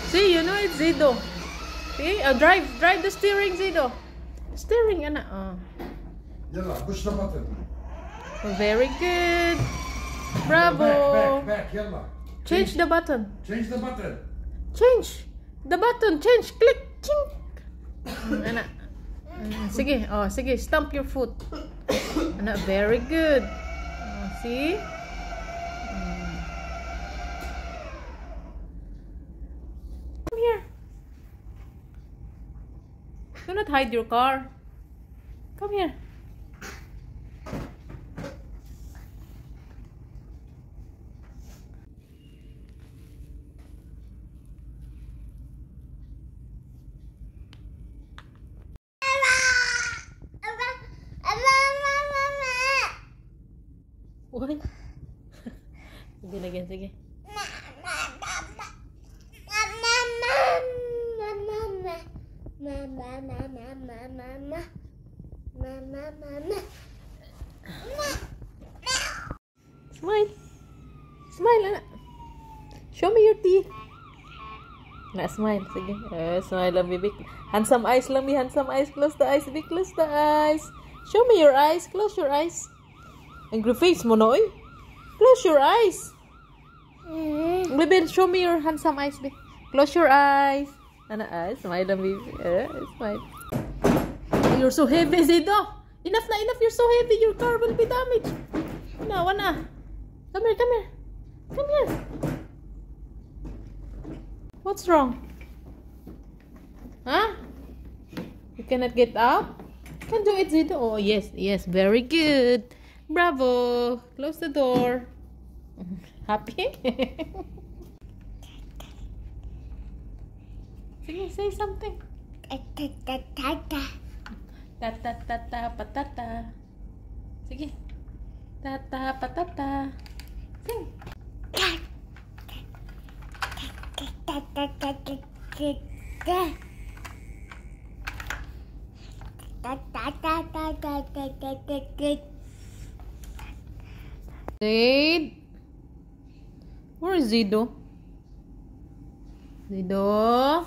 See, you know it's Zido. See? Drive the steering, Zido. Steering, anak. Yalla, push the button. Very good. Bravo. Back, yalla. Change the button. Change the button. Change the button. Change. Click. Ching. Anak. Sige. Oh, sige. Stamp your foot. Anak, very good. See? Come here. Do not hide your car. Come here. Uy. Sige na again, sige. Smile. Smile, anak. Show me your teeth. Nak smile, sige. Smile lang, baby. Handsome eyes lang, handsome eyes. Close the eyes, baby. Close the eyes. Show me your eyes. Close your eyes. Angry face mo, no? Close your eyes. Baby, show me your handsome eyes, baby. Close your eyes. Anak, smile lang, baby. Smile. You're so heavy, Zido. Enough na, enough. You're so heavy. Your car will be damaged. No, na. Come here, come here. Come here. What's wrong? Huh? You cannot get up? Can do it, Zido. Oh, yes, yes. Very good. Bravo. Close the door. Happy? Sige, say something. Ta-ta-ta-ta, patata. Sige. Ta-ta, patata. Sing. Zaid. Where is Zido? Zido?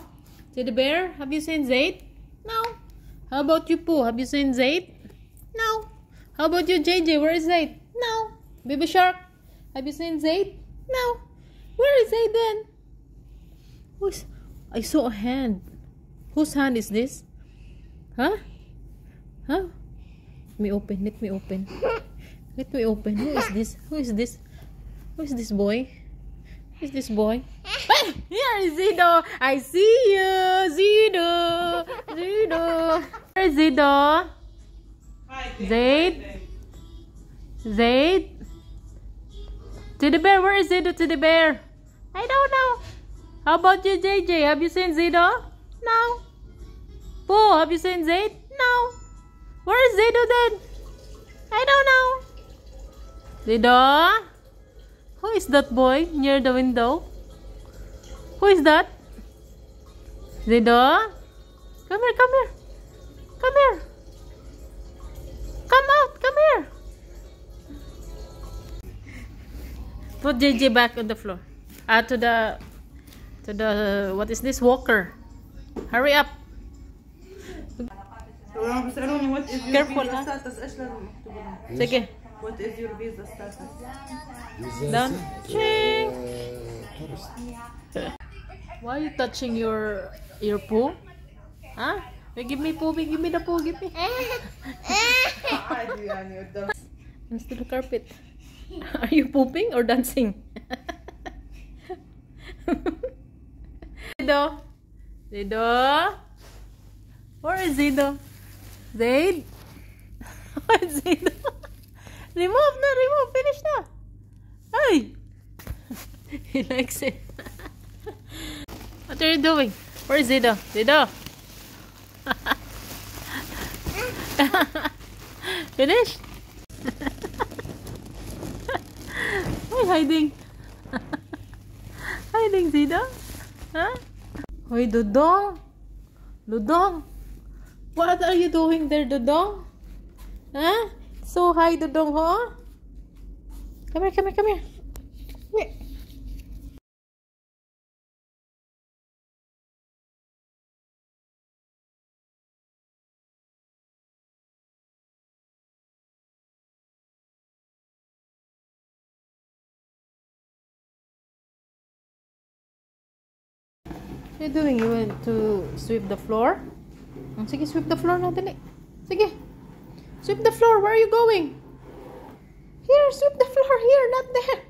Teddy bear, have you seen Zaid? No. How about you, Pooh? Have you seen Zaid? No. How about you, JJ? Where is Zaid? No. Baby Shark, have you seen Zaid? No. Where is Zaid then? I saw a hand. Whose hand is this? Huh? Huh? Let me open. Let me open. Let me open. Who is this? Who is this? Who is this boy? Who is this boy? Ah, here is Zido. I see you, Zido. Zido. Where is Zido? Zaid. Zaid. Teddy bear. Where is Zido? Teddy bear. I don't know. How about you, JJ? Have you seen Zido? No. Pooh, have you seen Zaid? No. Where is Zido then? I don't know. Zido? Who is that boy near the window? Who is that? Zido? Come here, come here. Come here. Come out, come here. Put JJ back on the floor. To the, what is this? Walker. Hurry up. Careful, huh? Sige. What is your visa status? Done. Ching. Why are you touching your poo? Huh? Give me poo. Give me the poo. Give me. Let's do the carpet. Are you pooping or dancing? Zido. Zido. Where is Zido? Zaid? Where is Zido? Remove na, remove. Finish na. Hey! He likes it. What are you doing? Where is Zido? Zido? Finished? Why hiding? Hiding, Zido? Huh? Hoy, Dudong. Dudong. What are you doing there, Dudong? Huh? So hi, Dudong, huh? Come here, come here, come here. What are you doing? You want to sweep the floor? Sige, sweep the floor na, dali. Sige. Sweep the floor. Where are you going? Here, sweep the floor. Here, not there.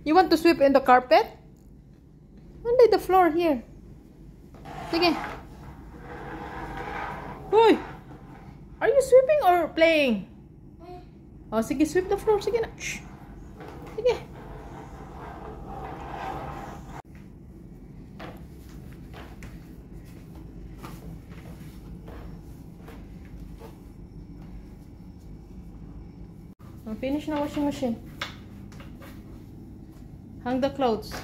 You want to sweep in the carpet? Only the floor here. Sige. Hoy! Are you sweeping or playing? Oh, sige, sweep the floor. Sige na. Shh. Sige. Finish na washing machine. Hang the clothes.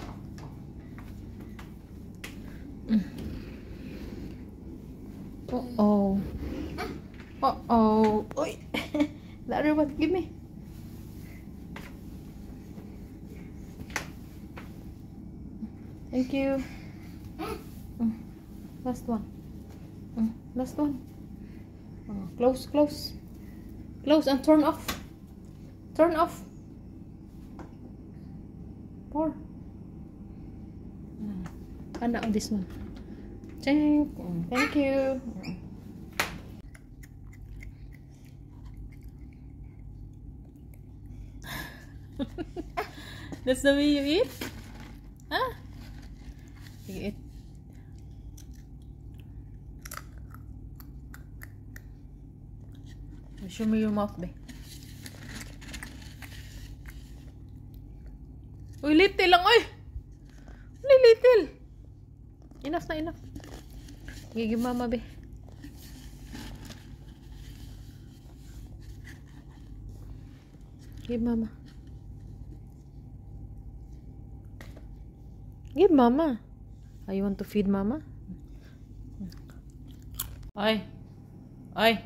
Uh-oh. Uh-oh. Oy. The other one, give me. Thank you. Last one. Last one. Close, close. Close and turn off. Turn off. Pour. And on this one. Thank you. That's the way you eat? Huh? You eat. Show me your mouth, babe. Uy, little lang, oy! Uy, little! Enough na, enough. Give mama, be. Give mama. Give mama. Oh, you want to feed mama? Oy. Oy.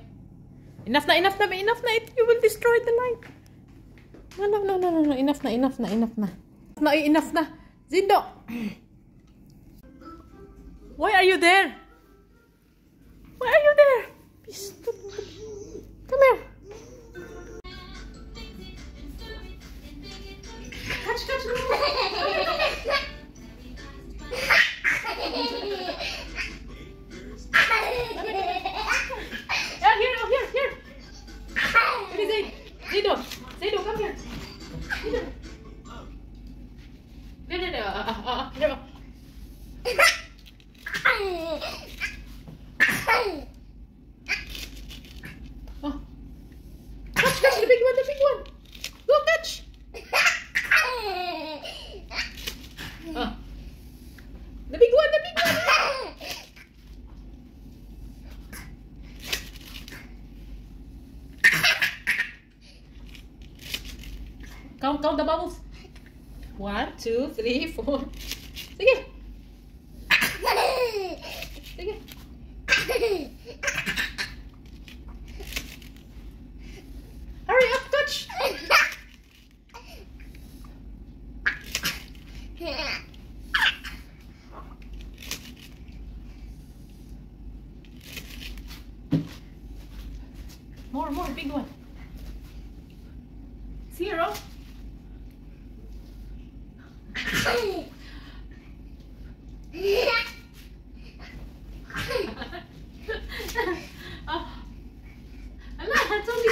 Enough na, enough na, be. Enough na. You will destroy the light. No. Enough na, enough na, enough na. Enough na. Zindo! Why are you there? Why are you there? Come here. Catch. Here. Where is it? Zido, come here. Zido. No. Oh. Catch, the big one. Go catch. Oh. The big one. Count the bubbles. 1, 2, 3, 4. Sige. Hurry up, touch. More, big one. 0. Oh. Ala, that's only